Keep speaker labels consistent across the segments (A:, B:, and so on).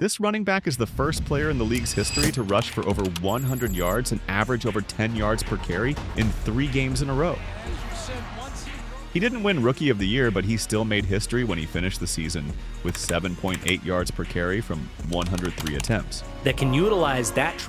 A: This running back is the first player in the league's history to rush for over 100 yards and average over 10 yards per carry in 3 games in a row. He didn't win Rookie of the Year, but he still made history when he finished the season with 7.8 yards per carry from 103 attempts.
B: That can utilize that.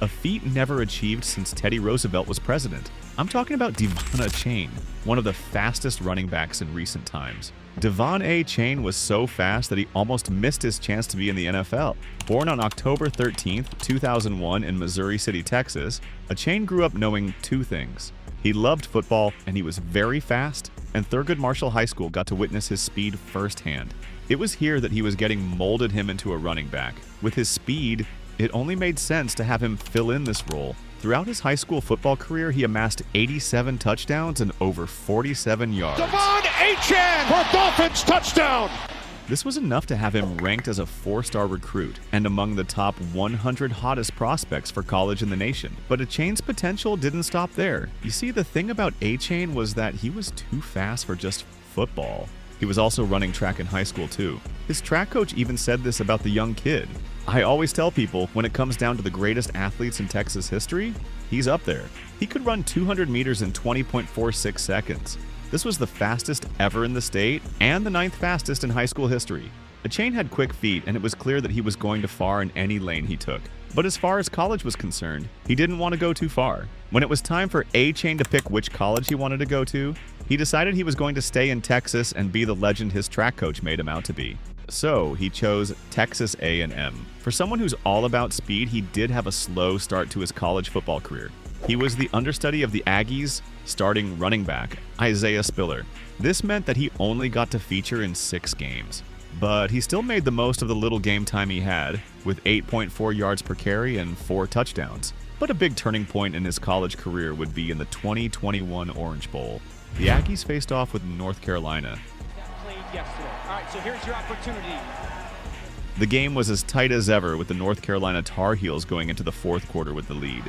A: A feat never achieved since Teddy Roosevelt was president. I'm talking about De'Von Achane, one of the fastest running backs in recent times. De'Von Achane was so fast that he almost missed his chance to be in the NFL. Born on October 13, 2001 in Missouri City, Texas, Achane grew up knowing 2 things. He loved football and he was very fast, and Thurgood Marshall High School got to witness his speed firsthand. It was here that he was getting molded him into a running back. With his speed, it only made sense to have him fill in this role. Throughout his high school football career, he amassed 87 touchdowns and over 47 yards.
C: De'Von Achane for Dolphins touchdown!
A: This was enough to have him ranked as a 4-star recruit and among the top 100 hottest prospects for college in the nation. But Achane's potential didn't stop there. You see, the thing about Achane was that he was too fast for just football. He was also running track in high school too. His track coach even said this about the young kid. I always tell people, when it comes down to the greatest athletes in Texas history, he's up there. He could run 200 meters in 20.46 seconds. This was the fastest ever in the state and the 9th fastest in high school history. Achane had quick feet, and it was clear that he was going to far in any lane he took. But as far as college was concerned, he didn't want to go too far. When it was time for Achane to pick which college he wanted to go to, he decided he was going to stay in Texas and be the legend his track coach made him out to be. So he chose Texas A&M. For someone who's all about speed, he did have a slow start to his college football career. He was the understudy of the Aggies' starting running back, Isaiah Spiller. This meant that he only got to feature in 6 games. But he still made the most of the little game time he had, with 8.4 yards per carry and 4 touchdowns. But a big turning point in his college career would be in the 2021 Orange Bowl. The Aggies faced off with North Carolina.
C: All right, so here's your opportunity.
A: The game was as tight as ever, with the North Carolina Tar Heels going into the 4th quarter with the lead.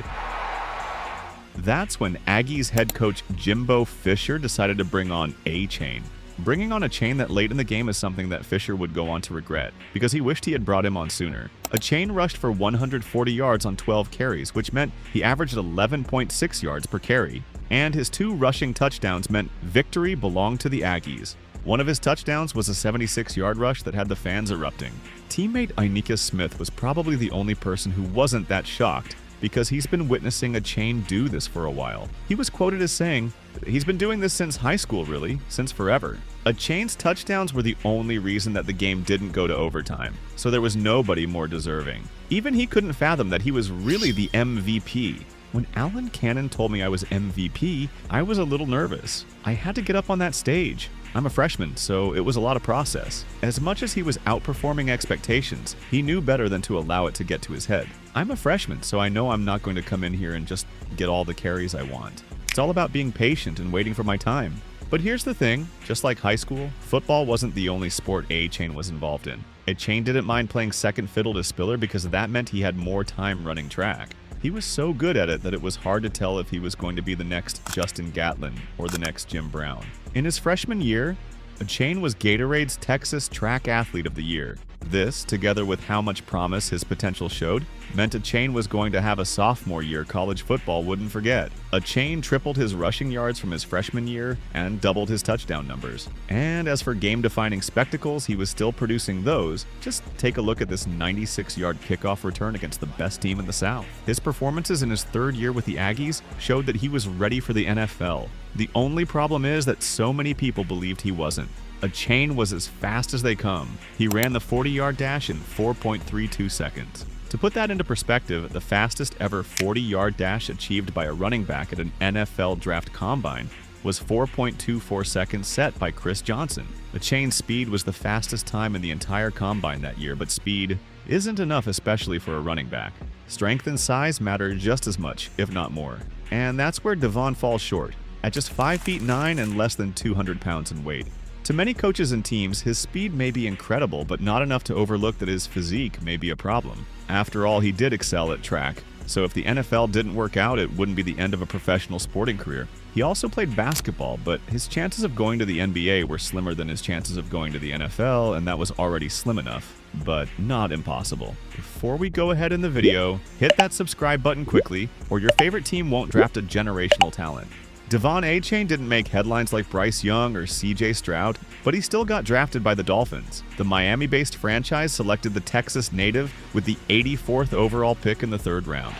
A: That's when Aggies head coach Jimbo Fisher decided to bring on Achane. Bringing on Achane that late in the game is something that Fisher would go on to regret, because he wished he had brought him on sooner. Achane rushed for 140 yards on 12 carries, which meant he averaged 11.6 yards per carry. And his 2 rushing touchdowns meant victory belonged to the Aggies. One of his touchdowns was a 76-yard rush that had the fans erupting. Teammate Inika Smith was probably the only person who wasn't that shocked, because he's been witnessing Achane do this for a while. He was quoted as saying, "He's been doing this since high school, really, since forever." Achane's touchdowns were the only reason that the game didn't go to overtime, so there was nobody more deserving. Even he couldn't fathom that he was really the MVP. When Alan Cannon told me I was MVP, I was a little nervous. I had to get up on that stage. I'm a freshman, so it was a lot of process. As much as he was outperforming expectations, he knew better than to allow it to get to his head. I'm a freshman, so I know I'm not going to come in here and just get all the carries I want. It's all about being patient and waiting for my time. But here's the thing, just like high school, football wasn't the only sport Achane was involved in. Achane didn't mind playing second fiddle to Spiller because that meant he had more time running track. He was so good at it that it was hard to tell if he was going to be the next Justin Gatlin or the next Jim Brown. In his freshman year, Achane was Gatorade's Texas Track Athlete of the Year. This, together with how much promise his potential showed, meant Achane was going to have a sophomore year college football wouldn't forget. Achane tripled his rushing yards from his freshman year and doubled his touchdown numbers. And as for game-defining spectacles, he was still producing those. Just take a look at this 96-yard kickoff return against the best team in the South. His performances in his 3rd year with the Aggies showed that he was ready for the NFL. The only problem is that so many people believed he wasn't. Achane was as fast as they come. He ran the 40-yard dash in 4.32 seconds. To put that into perspective, the fastest ever 40-yard dash achieved by a running back at an NFL draft combine was 4.24 seconds set by Chris Johnson. Achane's speed was the fastest time in the entire combine that year, but speed isn't enough, especially for a running back. Strength and size matter just as much, if not more. And that's where De'Von falls short, at just 5 feet 9 and less than 200 pounds in weight. To many coaches and teams, his speed may be incredible, but not enough to overlook that his physique may be a problem. After all, he did excel at track, so if the NFL didn't work out, it wouldn't be the end of a professional sporting career. He also played basketball, but his chances of going to the NBA were slimmer than his chances of going to the NFL, and that was already slim enough, but not impossible. Before we go ahead in the video, hit that subscribe button quickly, or your favorite team won't draft a generational talent. De'Von Achane didn't make headlines like Bryce Young or CJ Stroud, but he still got drafted by the Dolphins. The Miami-based franchise selected the Texas native with the 84th overall pick in the 3rd round.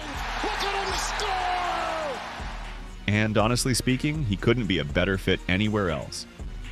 A: And honestly speaking, he couldn't be a better fit anywhere else.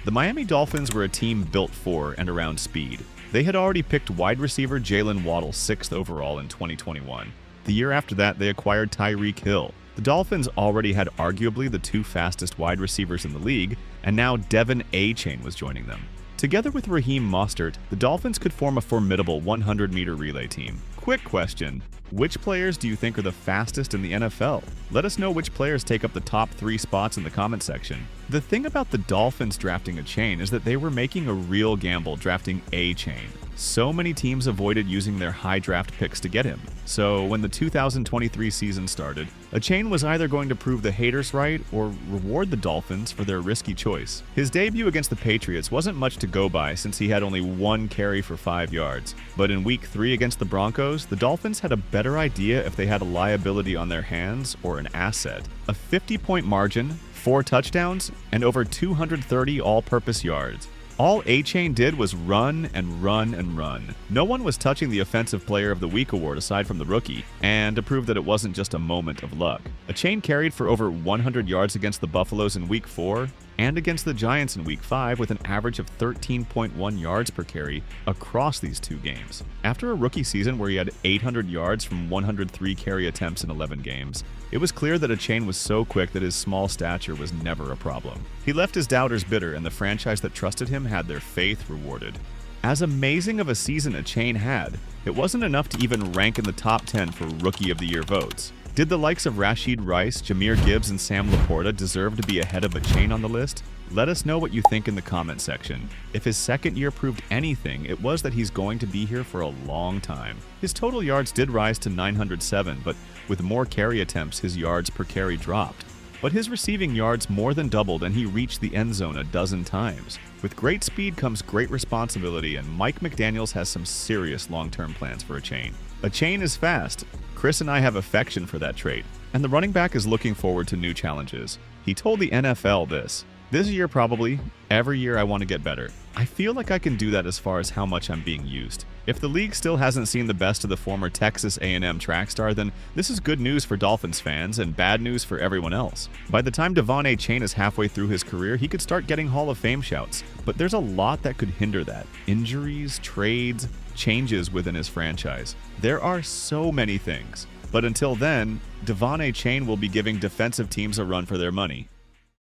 A: The Miami Dolphins were a team built for and around speed. They had already picked wide receiver Jalen Waddle 6th overall in 2021. The year after that, they acquired Tyreek Hill. The Dolphins already had arguably the 2 fastest wide receivers in the league, and now De'Von Achane was joining them. Together with Raheem Mostert, the Dolphins could form a formidable 100-meter relay team. Quick question: which players do you think are the fastest in the NFL? Let us know which players take up the top 3 spots in the comment section. The thing about the Dolphins drafting Achane is that they were making a real gamble drafting Achane. So many teams avoided using their high draft picks to get him. So when the 2023 season started, Achane was either going to prove the haters right or reward the Dolphins for their risky choice. His debut against the Patriots wasn't much to go by since he had only 1 carry for 5 yards. But in Week 3 against the Broncos, the Dolphins had a better idea if they had a liability on their hands or an asset. A 50-point margin, 4 touchdowns, and over 230 all-purpose yards. All Achane did was run and run and run. No one was touching the Offensive Player of the Week award aside from the rookie, and to prove that it wasn't just a moment of luck. Achane carried for over 100 yards against the Buffaloes in Week 4 and against the Giants in Week 5 with an average of 13.1 yards per carry across these 2 games. After a rookie season where he had 800 yards from 103 carry attempts in 11 games, it was clear that Achane was so quick that his small stature was never a problem. He left his doubters bitter, and the franchise that trusted him had their faith rewarded. As amazing of a season Achane had, it wasn't enough to even rank in the top 10 for Rookie of the Year votes. Did the likes of Rashid Rice, Jahmyr Gibbs, and Sam Laporta deserve to be ahead of Achane on the list? Let us know what you think in the comment section. If his second year proved anything, it was that he's going to be here for a long time. His total yards did rise to 907, but with more carry attempts, his yards per carry dropped. But his receiving yards more than doubled, and he reached the end zone a dozen times. With great speed comes great responsibility, and Mike McDaniels has some serious long-term plans for Achane. Achane is fast. Chris and I have affection for that trait, and the running back is looking forward to new challenges. He told the NFL this: "This year probably, every year I want to get better. I feel like I can do that as far as how much I'm being used." If the league still hasn't seen the best of the former Texas A&M track star, then this is good news for Dolphins fans and bad news for everyone else. By the time De'Von Achane is halfway through his career, he could start getting Hall of Fame shouts, but there's a lot that could hinder that. Injuries, trades, changes within his franchise. There are so many things. But until then, De'Von Achane will be giving defensive teams a run for their money.